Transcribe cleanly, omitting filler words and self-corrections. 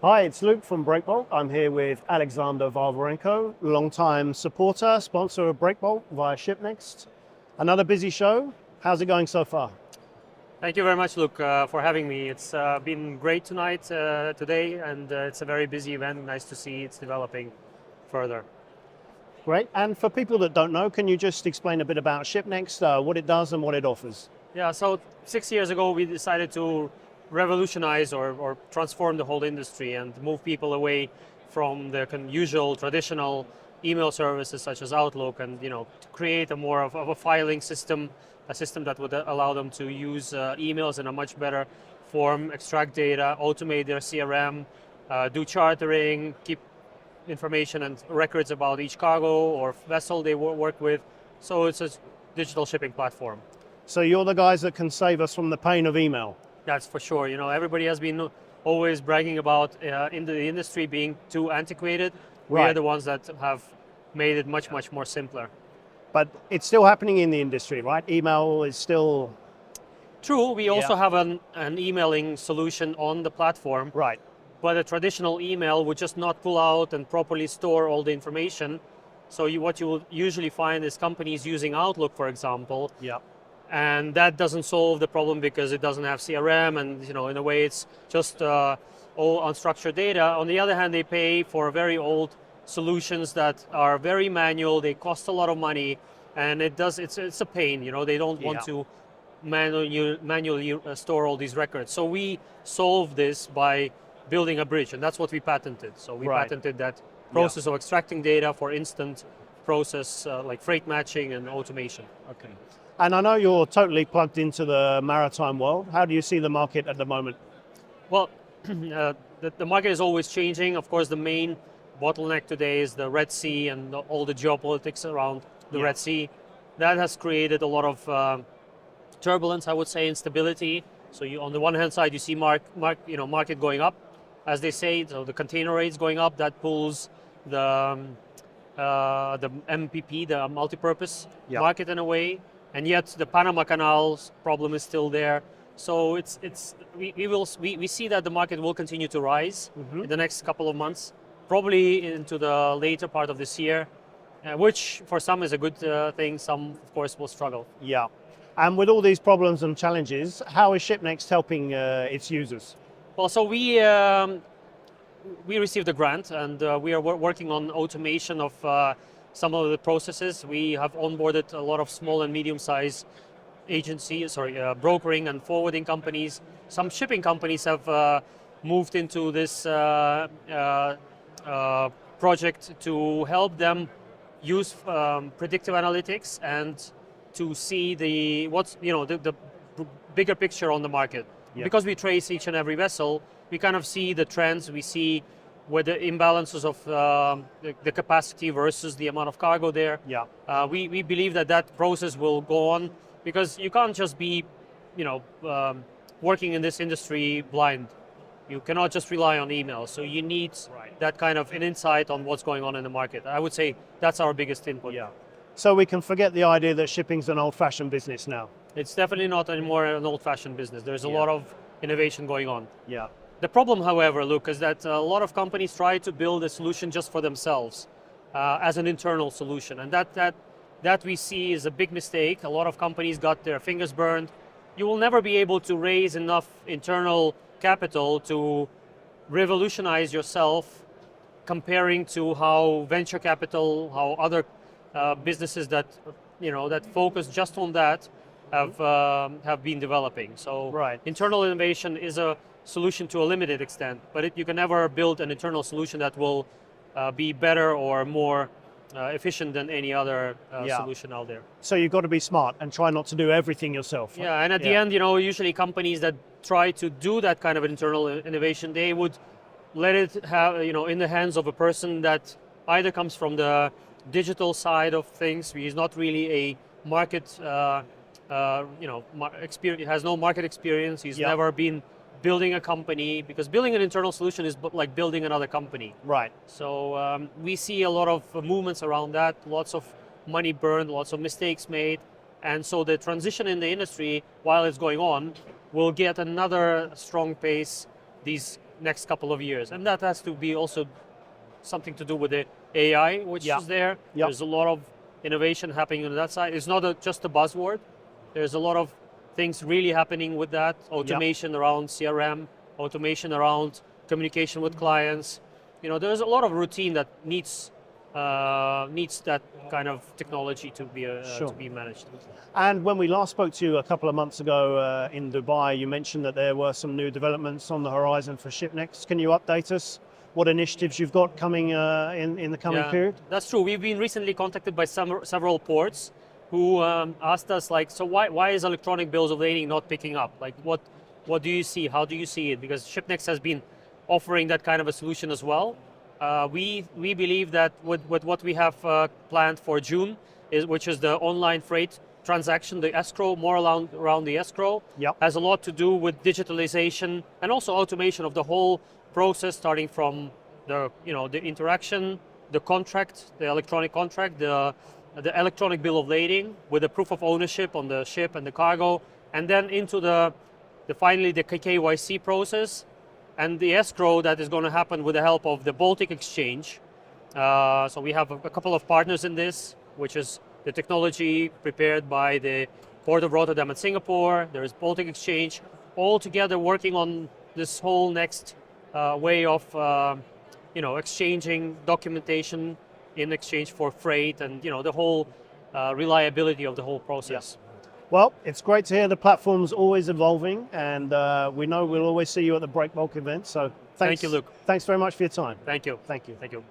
Hi, it's Luke from Breakbolt. I'm here with Alexander Varvarenko, longtime supporter, sponsor of Breakbolt via Shipnext. Another busy show. How's it going so far? Thank you very much, Luke, for having me. It's been great today, and it's a very busy event. Nice to see it's developing further. Great. And for people that don't know, can you just explain a bit about Shipnext, what it does and what it offers? Yeah, so 6 years ago, we decided to revolutionize or transform the whole industry and move people away from the usual traditional email services such as Outlook, and to create a more of a filing system, a system that would allow them to use emails in a much better form, extract data, automate their CRM, do chartering, keep information and records about each cargo or vessel they work with. So it's a digital shipping platform. So you're the guys that can save us from the pain of email. That's for sure. Everybody has been always bragging about in the industry being too antiquated. We Right. are the ones that have made it much, much more simpler. But it's still happening in the industry, right? Email is still... True, we also have an emailing solution on the platform, Right. but a traditional email would just not pull out and properly store all the information. So what you will usually find is companies using Outlook, for example, Yeah. and that doesn't solve the problem because it doesn't have CRM, and in a way it's just all unstructured data. On the other hand, they pay for very old solutions that are very manual. They cost a lot of money, and it's a pain. They don't want to manually store all these records. So we solve this by building a bridge, and that's what we patented. So we patented that process of extracting data for instant process like freight matching and automation. Okay. And I know you're totally plugged into the maritime world. How do you see the market at the moment? Well, the market is always changing. Of course, the main bottleneck today is the Red Sea and all the geopolitics around the Red Sea. That has created a lot of turbulence, I would say, instability. So on the one hand side, you see market going up, as they say. So the container rates going up, that pulls the MPP, the multi-purpose market in a way. And yet the Panama Canal's problem is still there. So we see that the market will continue to rise in the next couple of months, probably into the later part of this year, which for some is a good thing. Some, of course, will struggle. Yeah. And with all these problems and challenges, how is Shipnext helping its users? Well, so we received a grant, and we are working on automation of some of the processes. We have onboarded a lot of small and medium-sized brokering and forwarding companies. Some shipping companies have moved into this project to help them use predictive analytics and to see the bigger picture on the market. Yeah. Because we trace each and every vessel, we kind of see the trends. We see where the imbalances of the capacity versus the amount of cargo there. Yeah. We believe that process will go on, because you can't just be, working in this industry blind. You cannot just rely on email. So you need that kind of an insight on what's going on in the market. I would say that's our biggest input. Yeah. So we can forget the idea that shipping's an old-fashioned business now. It's definitely not anymore an old-fashioned business. There's a lot of innovation going on. Yeah. The problem, however, Luke, is that a lot of companies try to build a solution just for themselves as an internal solution. And that we see is a big mistake. A lot of companies got their fingers burned. You will never be able to raise enough internal capital to revolutionize yourself, comparing to how venture capital, how other businesses that focus just on that have been developing. So internal innovation is a solution to a limited extent, but you can never build an internal solution that will be better or more efficient than any other solution out there. So you've got to be smart and try not to do everything yourself. Yeah, and at the end, usually companies that try to do that kind of internal innovation, they would let it have, in the hands of a person that either comes from the digital side of things. He's not really a market, experience, has no market experience. He's never been building a company, because building an internal solution is like building another company. Right. So we see a lot of movements around that, lots of money burned, lots of mistakes made. And so the transition in the industry, while it's going on, will get another strong pace. These next couple of years. And that has to be also something to do with the AI, which is there. There's a lot of innovation happening on that side. It's not just a buzzword. There's a lot of things really happening with that. Automation around CRM, automation around communication with clients. There's a lot of routine that needs that kind of technology to be managed. And when we last spoke to you a couple of months ago in Dubai, you mentioned that there were some new developments on the horizon for Shipnext. Can you update us what initiatives you've got coming in the coming period? That's true. We've been recently contacted by several ports who asked us, like, so why is electronic bills of lading not picking up? Like, what do you see? How do you see it? Because Shipnext has been offering that kind of a solution as well. We believe that with what we have planned for June, which is the online freight transaction, the escrow, more around the escrow, has a lot to do with digitalization and also automation of the whole process, starting from the interaction, the contract, the electronic contract, the electronic bill of lading with the proof of ownership on the ship and the cargo, and then into finally the KYC process and the escrow that is going to happen with the help of the Baltic Exchange. So we have a couple of partners in this, which is the technology prepared by the Port of Rotterdam and Singapore. There is Baltic Exchange, all together working on this whole next way of exchanging documentation in exchange for freight and the whole reliability of the whole process. Well, it's great to hear the platform's always evolving, and we know we'll always see you at the Breakbulk event. So thanks. Thank you, Luke. Thanks very much for your time. Thank you. Thank you. Thank you.